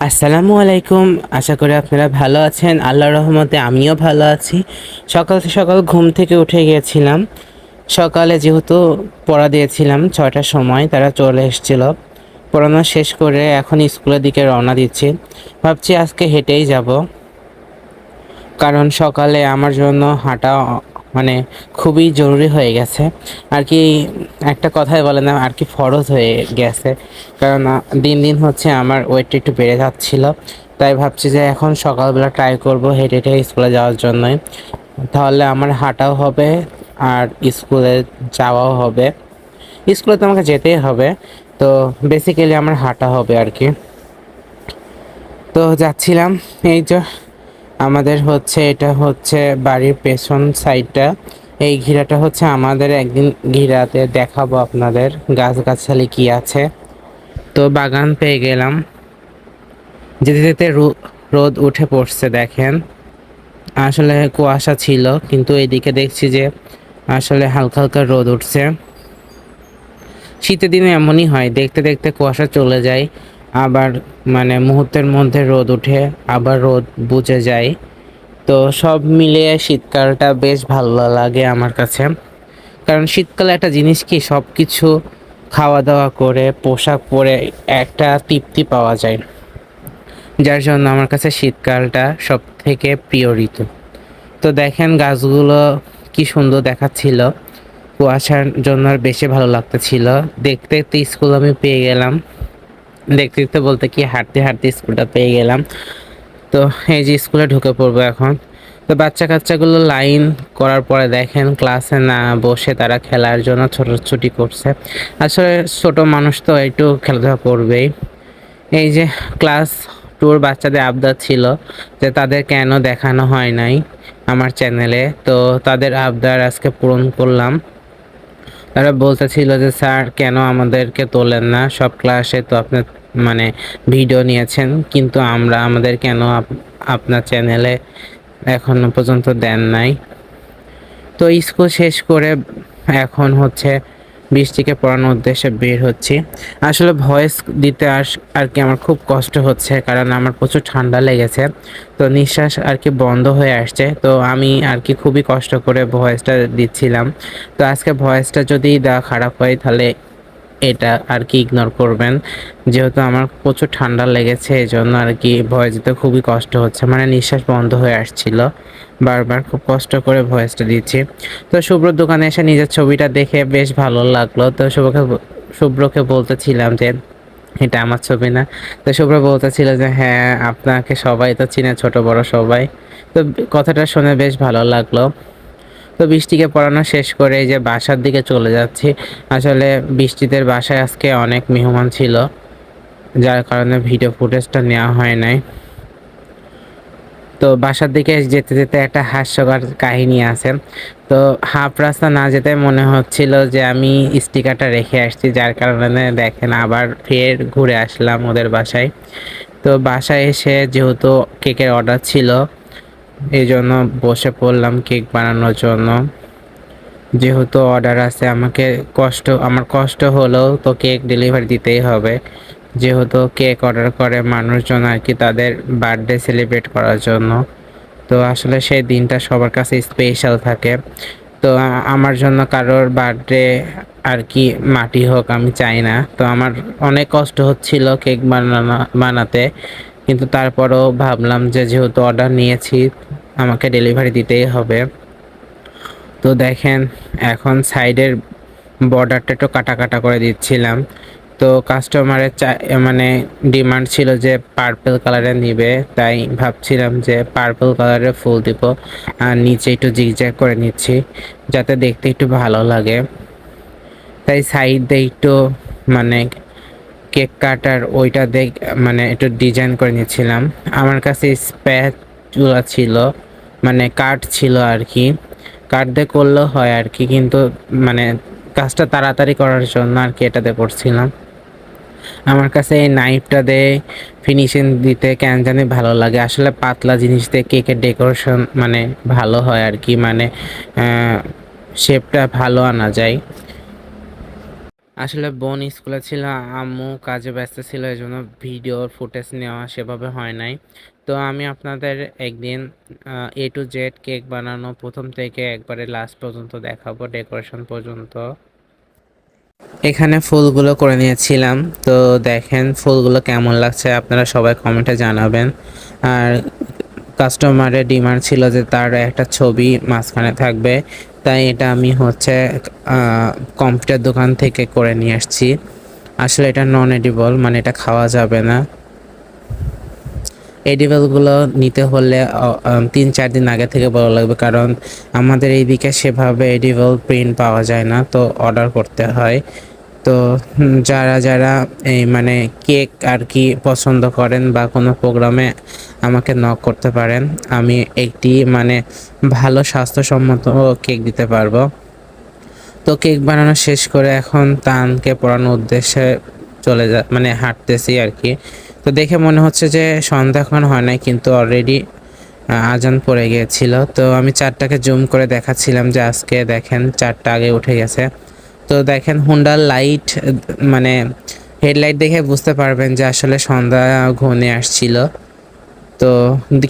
আসসালামু আলাইকুম। আশা করি আপনারা ভালো আছেন। আল্লাহর রহমতে আমিও ভালো আছি। সকাল সকাল ঘুম থেকে উঠে গিয়েছিলাম। সকালে যেহেতু পড়া দিয়েছিলাম ৬টার সময়, তারা চলে এসেছিল। পড়ানো শেষ করে এখন স্কুলের দিকে রওনা দিচ্ছি। ভাবছি আজকে হেঁটেই যাব, কারণ সকালে আমার জন্য হাঁটা মানে খুবই জরুরি হয়ে গেছে আর কি। একটা কথাই বলে না আর কি, ফরজ হয়ে গেছে। কারণ দিন দিন হচ্ছে আমার ওয়েটটা একটু বেড়ে যাচ্ছিল। তাই ভাবছি যে এখন সকালবেলা ট্রাই করব হেঁটে হেঁটে স্কুলে যাওয়ার জন্যই। তাহলে আমার হাঁটাও হবে আর স্কুলে যাওয়াও হবে। স্কুলে তো আমাকে যেতেই হবে, তো বেসিক্যালি আমার হাঁটা হবে আর কি। তো যাচ্ছিলাম। এই যে আমাদের হচ্ছে এটা হচ্ছে বাড়ির পেছন সাইডটা। এই ঘিরাটা হচ্ছে আমাদের, একদিন ঘিরাতে দেখাবো আপনাদের গাছগাছালি কি আছে। তো বাগান পেয়ে গেলাম। যেতে যেতে রোদ উঠে পড়ছে দেখেন। আসলে কুয়াশা ছিল, কিন্তু এইদিকে দেখছি যে আসলে হালকা হালকা রোদ উঠছে। শীতের দিনে এমনই হয়, দেখতে দেখতে কুয়াশা চলে যায়, আবার মুহূর্তের মধ্যে রোদ উঠে, আবার রোদ বুঝে যায়। তো সব মিলিয়ে শীতকালটা বেশ ভালো লাগে আমার কাছে। কারণ শীতকালে একটা জিনিস কি, সব কিছু খাওয়া দাওয়া করে পোশাক পরে একটা তৃপ্তি পাওয়া যায়, যার জন্য আমার কাছে শীতকালটা সব থেকে প্রিয় ঋতু। তো দেখেন গাছগুলো কি সুন্দর দেখাচ্ছিল, কুয়াশার জন্য আর বেশি ভালো লাগতেছিল। দেখতে দেখতে স্কুল আমি পেয়ে গেলাম। দেখতে দেখতে বলতে কি, হাঁটতে হাঁটতে স্কুলটা পেয়ে গেলাম। তো এই যে স্কুলে ঢুকে পড়বো এখন। তো বাচ্চা কাচ্চাগুলো লাইন করার পরে দেখেন ক্লাসে না বসে তারা খেলার জন্য ছোটাছুটি করছে। আসলে ছোট মানুষ তো একটু খেলাধুলা করবেই। এই যে ক্লাস টুর বাচ্চাদের আবদার ছিল যে তাদের কেন দেখানো হয় নাই আমার চ্যানেলে। তো তাদের আবদার আজকে পূরণ করলাম। তারা বলতেছিল যে স্যার কেন আমাদেরকে তোলেন না, সব ক্লাসে তো আপনার ভিডিও নিয়েছেন, কিন্তু আমাদের কেন আপনার চ্যানেলে এখনো পর্যন্ত দেন নাই। তো স্কুল শেষ করে এখন হচ্ছে বৃষ্টিকে পড়ানোর উদ্দেশ্যে বের হচ্ছি। আসলে ভয়েস দিতে আর কি আমার খুব কষ্ট হচ্ছে, কারণ আমার প্রচুর ঠান্ডা লেগেছে। তো নিঃশ্বাস আর কি বন্ধ হয়ে আসছে। তো আমি আর কি খুবই কষ্ট করে ভয়েসটা দিচ্ছিলাম। তো আজকে ভয়েসটা যদি দেওয়া খারাপ হয় তাহলে এটা আর কি ইগনোর করবেন। যেহেতু আমার প্রচুর ঠান্ডা লেগেছে, এই জন্য আর কি ভয়েস দিতে খুবই কষ্ট হচ্ছে, নিঃশ্বাস বন্ধ হয়ে আসছিল বারবার। খুব কষ্ট করে ভয়েসটা দিচ্ছি। তো শুভ্রর দোকানে এসে নিজের ছবিটা দেখে বেশ ভালো লাগলো। তো শুভ্রকে বলতেছিলাম যে এটা আমার ছবি না। তো শুভ্র বলতেছিল যে হ্যাঁ, আপনাকে সবাই তো চিনে, ছোট বড় সবাই। তো কথাটা শুনে বেশ ভালো লাগলো। তো বৃষ্টিকে পড়ানো শেষ করে এই যে বাসার দিকে চলে যাচ্ছি। আসলে বৃষ্টিদের বাসায় আজকে অনেক মেহমান ছিল, যার কারণে ভিডিও ফুটেজটা নেওয়া হয় নাই। তো বাসার দিকে যেতে যেতে একটা হাস্যকর কাহিনী আছে। তো হাফ রাস্তা না যেতে মনে হচ্ছিল যে আমি স্টিকারটা রেখে আসছি, যার কারণে দেখেন আবার ফের ঘুরে আসলাম ওদের বাসায়। তো বাসায় এসে যেহেতু কেকের অর্ডার ছিল, এই জন্য বসে পড়লাম কেক বানানোর জন্য। যেহেতু অর্ডার আছে, আমার কষ্ট হলেও তো কেক ডেলিভারি দিতেই হবে। যেহেতু কেক অর্ডার করে মানুষজন আর কি তাদের বার্থডে সেলিব্রেট করার জন্য। তো আসলে সেই দিনটা সবার কাছে স্পেশাল থাকে। তো আমার জন্য কারোর বার্থডে আর কি মাটি হোক আমি চাই না। তো আমার অনেক কষ্ট হচ্ছিল কেক বানাতে, কিন্তু তারপরেও ভাবলাম যে যেহেতু অর্ডার নিয়েছি আমাকে ডেলিভারি দিতেই হবে। তো দেখেন এখন সাইডের বর্ডারটা একটু কাটা কাটা করে দিচ্ছিলাম। তো কাস্টমারের ডিমান্ড ছিল যে পার্পল কালারের নিবে, তাই ভাবছিলাম যে পার্পল কালারের ফুল দিব। আর নিচে একটু জিগজ্যাগ করে নিচ্ছি যাতে দেখতে একটু ভালো লাগে। তাই সাইড দিয়ে একটু মানে কেক কাটার ওইটা একটু ডিজাইন করে নিচ্ছিলাম। আমার কাছে স্প্যাচুলা ছিল, কাঠ ছিল আর কি। কাঠ দিয়ে করলেও হয় আর কি, কিন্তু কাজটা তাড়াতাড়ি করার জন্য আর কি এটাতে করছিলাম। আমার কাছে এই নাইফটা দিয়ে ফিনিশিং দিতে কেন জানি ভালো লাগে। আসলে পাতলা জিনিস দিয়ে কেকের ডেকোরেশন ভালো হয় আর কি, শেপটা ভালো আনা যায়। আসলে বোন স্কুলে ছিল, আম্মু কাজে ব্যস্ত ছিল, এজন্য ভিডিওর ফুটেজ নেওয়া সেভাবে হয় নাই। তো আমি আপনাদের একদিন A to Z কেক বানানো প্রথম থেকে একবারে লাস্ট পর্যন্ত দেখাবো, ডেকোরেশন পর্যন্ত। এখানে ফুলগুলো করে নিয়েছিলাম, তো দেখেন ফুলগুলো কেমন লাগছে আপনারা সবাই কমেন্টে জানাবেন। আর কাস্টমারের ডিমান্ড ছিল যে তার একটা ছবি মাঝখানে থাকবে, তাই এটা আমি হচ্ছে কম্পিউটার দোকান থেকে করে নিয়ে আসছি। আসলে এটা নন এডিবল, মানে এটা খাওয়া যাবে না। এডিবলগুলো নিতে হলে 3-4 দিন আগে থেকে বলা লাগবে, কারণ আমাদের এইদিকে সেভাবে এডিবল প্রিন্ট পাওয়া যায় না, তো অর্ডার করতে হয়। তো যারা যারা এই মানে কেক আর কি পছন্দ করেন বা কোনো প্রোগ্রামে আমাকে নক করতে পারেন, আমি একটি মানে ভালো স্বাস্থ্যসম্মত কেক দিতে পারবো। তো কেক বানানো শেষ করে এখন তানকে পড়ানোর উদ্দেশ্যে চলে মানে হাঁটতেছি আর কি। তো দেখে মনে হচ্ছে যে সন্ধ্যা এখন হয় নাই, কিন্তু অলরেডি আজান পড়ে গিয়েছিল। তো আমি চারটাকে জুম করে দেখাচ্ছিলাম যে আজকে দেখেন 4টা আগে উঠে গেছে। তো দেখেন হুন্ডার লাইট, মানে হেডলাইট দেখে বুঝতে পারবেন যে আসলে সন্ধ্যা ঘনিয়ে আসছিল। তো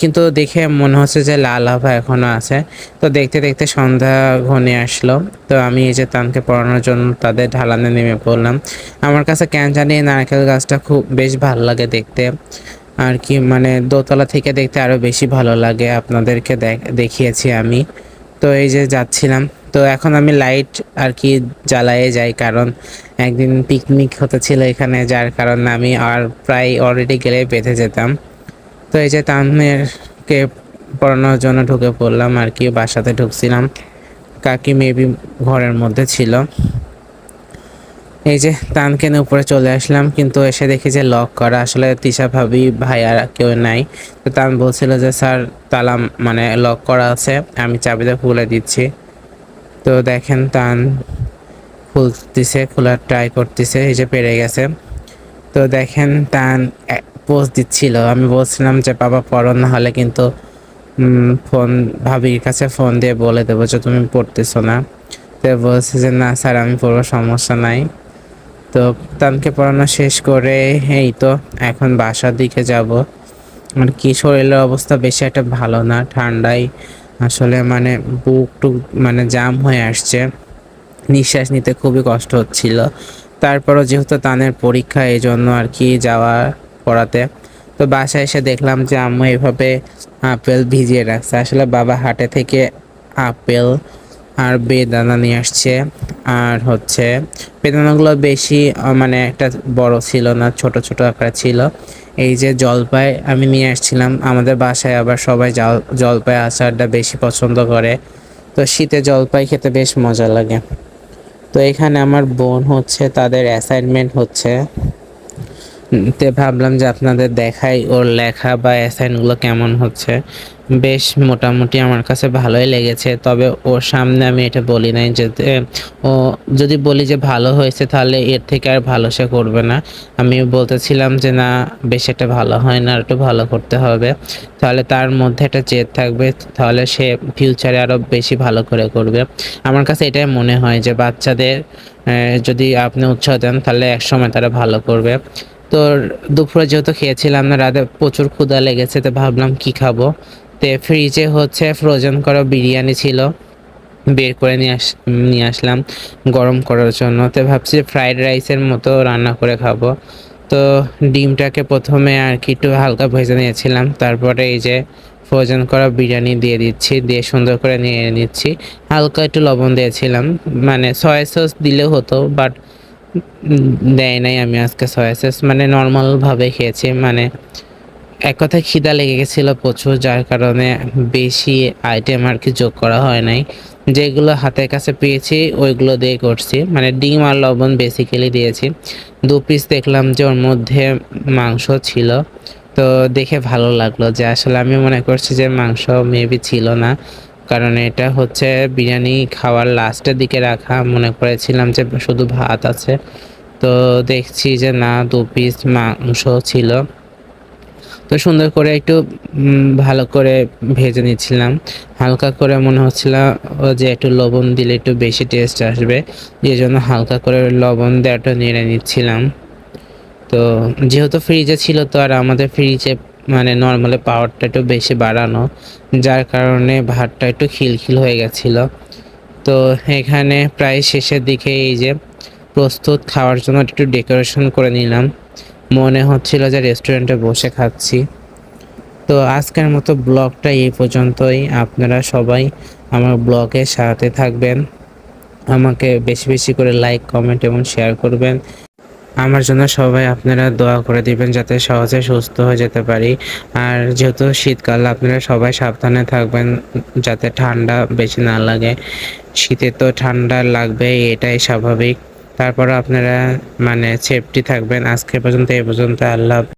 কিন্তু দেখে মনে হচ্ছে যে লাল আভা এখনো আছে। তো দেখতে দেখতে সন্ধ্যা ঘনিয়ে আসলো। তো আমি এই যে তানকে পড়ানোর জন্য তাদের ঢালানে নেমে পড়লাম। আমার কাছে কেন জানি এই নারকেল গাছটা খুব বেশ ভালো লাগে দেখতে আর কি, মানে দোতলা থেকে দেখতে আরো বেশি ভালো লাগে। আপনাদেরকে দেখিয়েছি আমি। তো এই যে যাচ্ছিলাম, তো এখন আমি লাইট আর কি জ্বালায়ে যাই, কারণ একদিন পিকনিক হতে ছিল এখানে, যার কারণে আমি আর প্রায় অলরেডি গেলে বেঁধে যেতাম। তো এই যে তানকে পড়ানোর জন্য ঢুকে পড়লাম আর কি, বাসাতে ঢুকছিলাম, কাকি মেবি ঘরের মধ্যে ছিল। এই যে তানকে নিয়ে উপরে চলে আসলাম, কিন্তু এসে দেখি যে লক করা, আসলে তিশা ভাবি ভাই আর কেউ নাই। তো তান বলছিল যে স্যার তালা মানে লক করা আছে, আমি চাবিটা খুলে দিচ্ছি। তো দেখেন তান খুলতেছে, খোলার ট্রাই করতেছে, এই যে পেরে গেছে। তো দেখেন তান পোজ দিচ্ছিল, আমি বলছিলাম যে বাবা পড়ো, না হলে কিন্তু ফোন ভাবির কাছে ফোন দিয়ে বলে দেবো যে তুমি পড়তেছো না। তো বলছে যে না স্যার আমি পড়বো, সমস্যা নাই। তো তানকে পড়ানো শেষ করে এই তো এখন বাসার দিকে যাব। আর কি শরীরের অবস্থা বেশি একটা ভালো না, ঠান্ডায় আসলে মানে বুক টুক মানে জাম হয়ে আসছে, নিঃশ্বাস নিতে খুবই কষ্ট হচ্ছিল। তারপরও যেহেতু তানের পরীক্ষা, এই জন্য আর কি যাওয়া পড়াতে। তো বাসায় এসে দেখলাম যে আম্মু এভাবে আপেল ভিজিয়ে রাখছে। আসলে বাবা হাটে থেকে আপেল আর বেদানা নিয়ে আসছে। আর হচ্ছে বেদানাগুলো বেশি মানে একটা বড় ছিল না, ছোট ছোট আকার ছিল। এই যে জলপাই আমি নিয়ে আসছিলাম, আমাদের বাসায় আবার সবাই জলপাই আচারটা বেশি পছন্দ করে। তো শীতে জলপাই খেতে বেশ মজা লাগে। তো এখানে আমার বোন হচ্ছে তাদের অ্যাসাইনমেন্ট হচ্ছে, তে ভাবলাম যে আপনাদের দেখাই ওর লেখা বা অ্যাসাইনগুলো কেমন হচ্ছে। বেশ মোটামুটি আমার কাছে ভালোই লেগেছে, তবে ওর সামনে আমি এটা বলি নাই যে ও যদি বলি যে ভালো হয়েছে তাহলে এর থেকে আর ভালো সে করবে না। আমি বলতেছিলাম যে না বেশ একটা ভালো হয় না, আর একটু ভালো করতে হবে, তাহলে তার মধ্যে একটা জেদ থাকবে, তাহলে সে ফিউচারে আরও বেশি ভালো করে করবে। আমার কাছে এটাই মনে হয় যে বাচ্চাদের যদি আপনি উৎসাহ দেন তাহলে একসময় তারা ভালো করবে। তো দুপুরে যেহেতু খেয়েছিলাম না, রাতে প্রচুর ক্ষুধা লেগেছে, তো ভাবলাম কি খাবো। তো ফ্রিজে হচ্ছে ফ্রোজেন করা বিরিয়ানি ছিল, বের করে নিয়ে আসলাম গরম করার জন্য। তো ভাবছি ফ্রাইড রাইসের মতো রান্না করে খাবো। তো ডিমটাকে প্রথমে আর কি একটু হালকা ভেজে নিয়েছিলাম, তারপরে এই যে ফ্রোজেন করা বিরিয়ানি দিয়ে দিচ্ছি, দিয়ে সুন্দর করে নিয়ে নিচ্ছি। হালকা একটু লবণ দিয়েছিলাম, মানে সয়া সস দিলেও হতো, বাট দেয় নাই। আমি আজকে সয়া সস মানে নর্মালভাবে খেয়েছি, মানে এক কথায় খিদা লেগে গেছিলো প্রচুর, যার কারণে বেশি আইটেম আর কি যোগ করা হয় নাই। যেগুলো হাতের কাছে পেয়েছি ওইগুলো দিয়ে করছি, মানে ডিম আর লবণ বেসিক্যালি দিয়েছি। 2 পিস দেখলাম যে ওর মধ্যে মাংস ছিল, তো দেখে ভালো লাগলো যে আসলে আমি মনে করছি যে মাংস মেবি ছিল না, কারণ এটা হচ্ছে বিরিয়ানি খাওয়ার লাস্টের দিকে রাখা, মনে করেছিলাম যে শুধু ভাত আছে। তো দেখছি যে না 2 পিস মাংস ছিল। তো সুন্দর করে একটু ভালো করে ভেজে নিচ্ছিলাম। হালকা করে মনে হচ্ছিল যে একটু লবণ দিলে একটু বেশি টেস্ট আসবে, এই জন্য হালকা করে লবণ দেওয়াটা নেড়ে নিচ্ছিলাম। তো যেহেতু ফ্রিজে ছিল, তো আর আমাদের ফ্রিজে মানে নর্মালি পাওয়ারটা একটু বেশি বাড়ানো, যার কারণে ভাতটা একটু খিলখিল হয়ে গেছিলো। তো এখানে প্রায় শেষের দিকে এই যে প্রস্তুত খাওয়ার জন্য একটু ডেকোরেশন করে নিলাম, মনে হচ্ছিল যে রেস্টুরেন্টে বসে খাচ্ছি। তো আজকের মতো ব্লগটা এই পর্যন্তই। আপনারা সবাই আমার ব্লগের সাথে থাকবেন, আমাকে বেশি বেশি করে লাইক, কমেন্ট এবং শেয়ার করবেন। আমার জন্য সবাই আপনারা দোয়া করে দিবেন যাতে সহজে সুস্থ হয়ে যেতে পারি। আর যেহেতু শীতকাল, আপনারা সবাই সাবধানে থাকবেন যাতে ঠান্ডা বেশি না লাগে। শীতে তো ঠান্ডা লাগবে, এটাই স্বাভাবিক। তারপর আপনারা মানে সেফটি থাকবেন। আজকে পর্যন্ত এই পর্যন্ত। আল্লাহ হাফেজ।